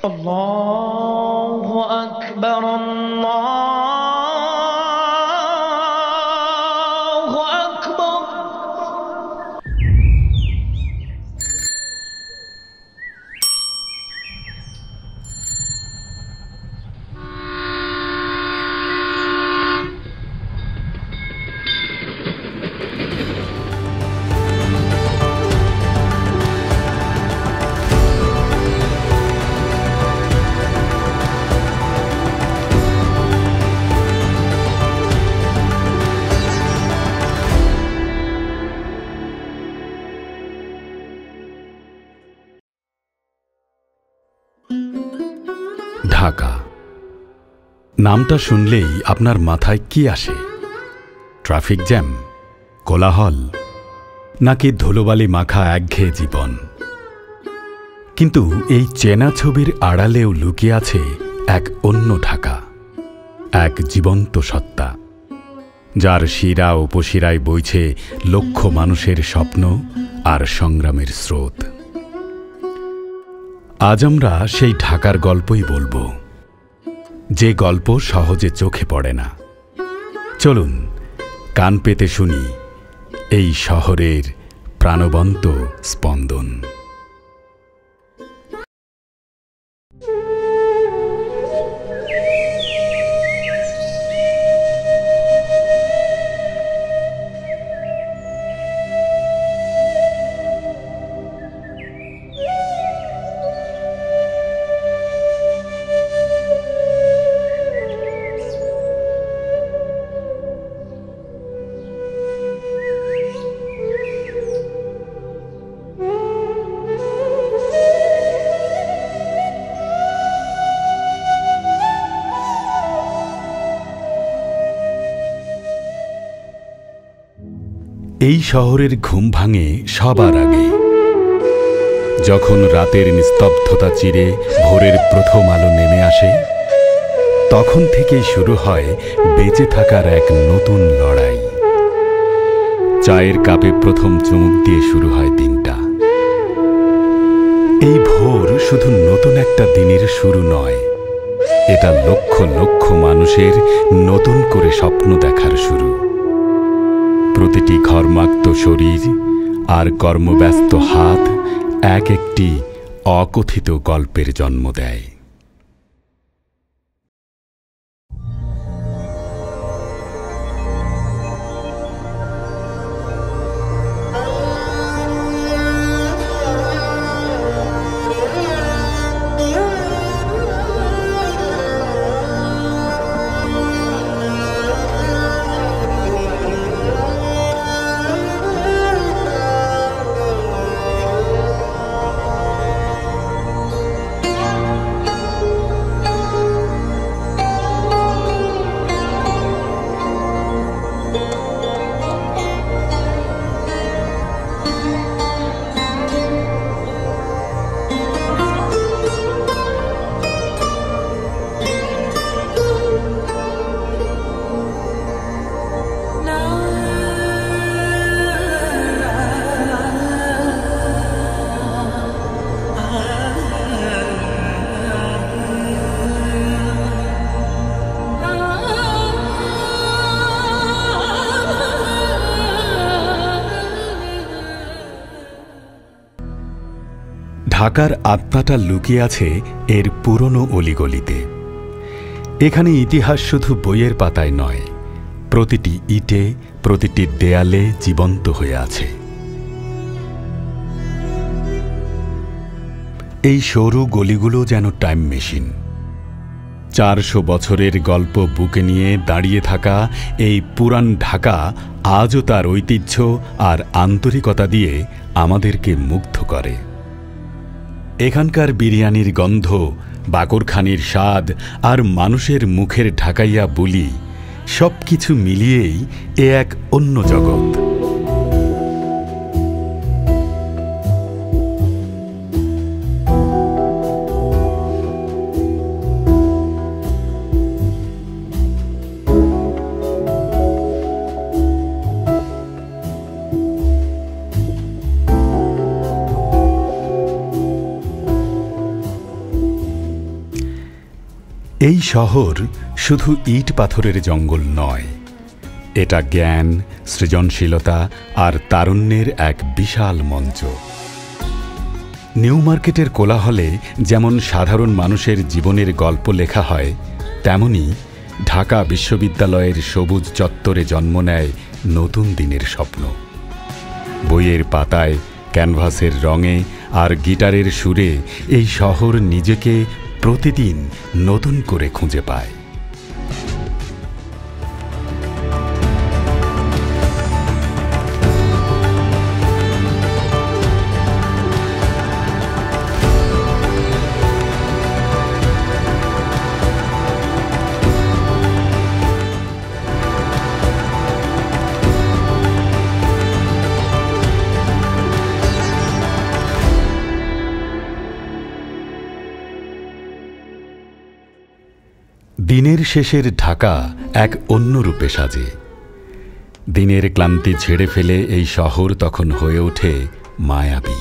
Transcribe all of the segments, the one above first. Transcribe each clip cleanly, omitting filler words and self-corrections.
الله أكبر الله أكبر ঢাকা নামটা শুনলেই আপনার মাথায় কি আসে? ট্রাফিক জ্যাম, কোলাহল, নাকি ধুলোবালি মাখা একঘেয়ে জীবন? কিন্তু এই চেনা ছবির আড়ালেও লুকিয়ে আছে এক অন্য ঢাকা, এক জীবন্ত সত্তা, যার শিরা উপশিরায় বইছে লক্ষ মানুষের স্বপ্ন আর সংগ্রামের স্রোত। আজ আমরা সেই ঢাকার গল্পই বলবো, যে গল্প সহজে চোখে পড়ে না। চলুন কান পেতে শুনি এই শহরের প্রাণবন্ত স্পন্দন। এই শহরের ঘুম ভাঙে সবার আগে, যখন রাতের নিস্তব্ধতা চিরে ভোরের প্রথম আলো নেমে আসে। তখন থেকেই শুরু হয় বেঁচে থাকার এক নতুন লড়াই। চায়ের কাপে প্রথম চুমুক দিয়ে শুরু হয় দিনটা। এই ভোর শুধু নতুন একটা দিনের শুরু নয়, এটা লক্ষ লক্ষ মানুষের নতুন করে স্বপ্ন দেখার শুরু। প্রতিটি ঘর্মাক্ত শরীর আর কর্মব্যস্ত হাত এক একটি অকথিত গল্পের জন্ম দেয়। ঢাকার আত্মাটা লুকিয়ে আছে এর পুরনো অলিগলিতে। এখানে ইতিহাস শুধু বইয়ের পাতায় নয়, প্রতিটি ইটে, প্রতিটি দেয়ালে জীবন্ত হয়ে আছে। এই সরু গলিগুলো যেন টাইম মেশিন। 400 বছরের গল্প বুকে নিয়ে দাঁড়িয়ে থাকা এই পুরান ঢাকা আজও তার ঐতিহ্য আর আন্তরিকতা দিয়ে আমাদেরকে মুগ্ধ করে। এখানকার বিরিয়ানির গন্ধ, বাকরখানির স্বাদ আর মানুষের মুখের ঢাকাইয়া বুলি, সবকিছু মিলিয়েই এ এক অন্য জগৎ। এই শহর শুধু ইট পাথরের জঙ্গল নয়, এটা জ্ঞান, সৃজনশীলতা আর তারুণ্যের এক বিশাল মঞ্চ। নিউ মার্কেটের কোলাহলে যেমন সাধারণ মানুষের জীবনের গল্প লেখা হয়, তেমনি ঢাকা বিশ্ববিদ্যালয়ের সবুজ চত্বরে জন্ম নেয় নতুন দিনের স্বপ্ন। বইয়ের পাতায়, ক্যানভাসের রঙে আর গিটারের সুরে এই শহর নিজেকে প্রতিদিন নতুন করে খুঁজে পায়। দিনের শেষের ঢাকা এক অন্য রূপে সাজে। দিনের ক্লান্তি ঝেড়ে ফেলে এই শহর তখন হয়ে ওঠে মায়াবী।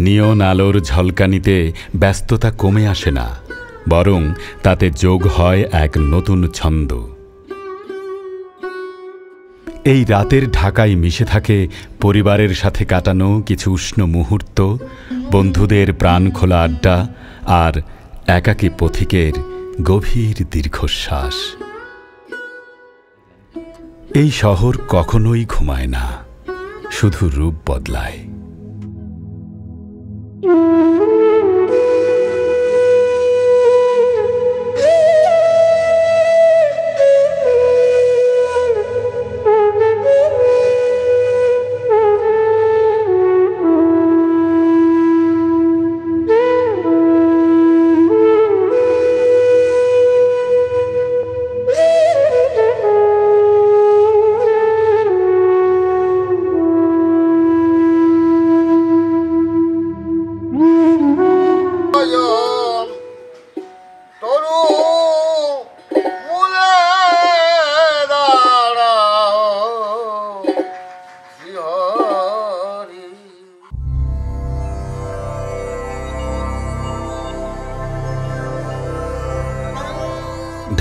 নিয়ন আলোর ঝলকানিতে ব্যস্ততা কমে আসে না, বরং তাতে যোগ হয় এক নতুন ছন্দ। এই রাতের ঢাকায় মিশে থাকে পরিবারের সাথে কাটানো কিছু উষ্ণ মুহূর্ত, বন্ধুদের প্রাণ খোলা আড্ডা আর একাকী পথিকের গভীর দীর্ঘশ্বাস। এই শহর কখনোই ঘুমায় না, শুধু রূপ বদলায়।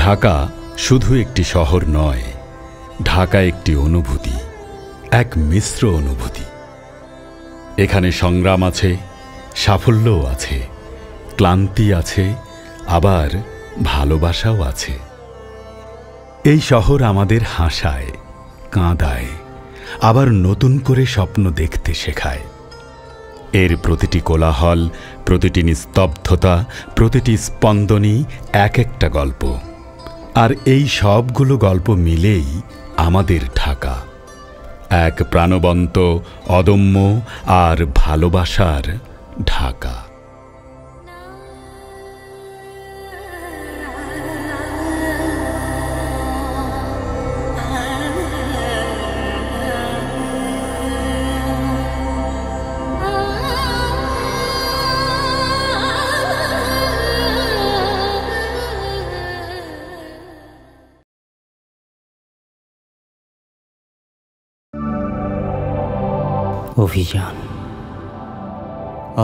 ঢাকা শুধু একটি শহর নয়, ঢাকা একটি অনুভূতি, এক মিশ্র অনুভূতি। এখানে সংগ্রাম আছে, সাফল্যও আছে, ক্লান্তি আছে, আবার ভালোবাসাও আছে। এই শহর আমাদের হাসায়, কাঁদায়, আবার নতুন করে স্বপ্ন দেখতে শেখায়। এর প্রতিটি কোলাহল, প্রতিটি নিস্তব্ধতা, প্রতিটি স্পন্দনই এক একটা গল্প। আর এই সবগুলো গল্প মিলেই আমাদের ঢাকা, এক প্রাণবন্ত, অদম্য আর ভালোবাসার ঢাকা। অভিযান,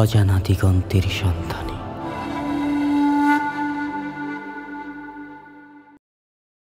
অজানা দিগন্তের সন্ধান।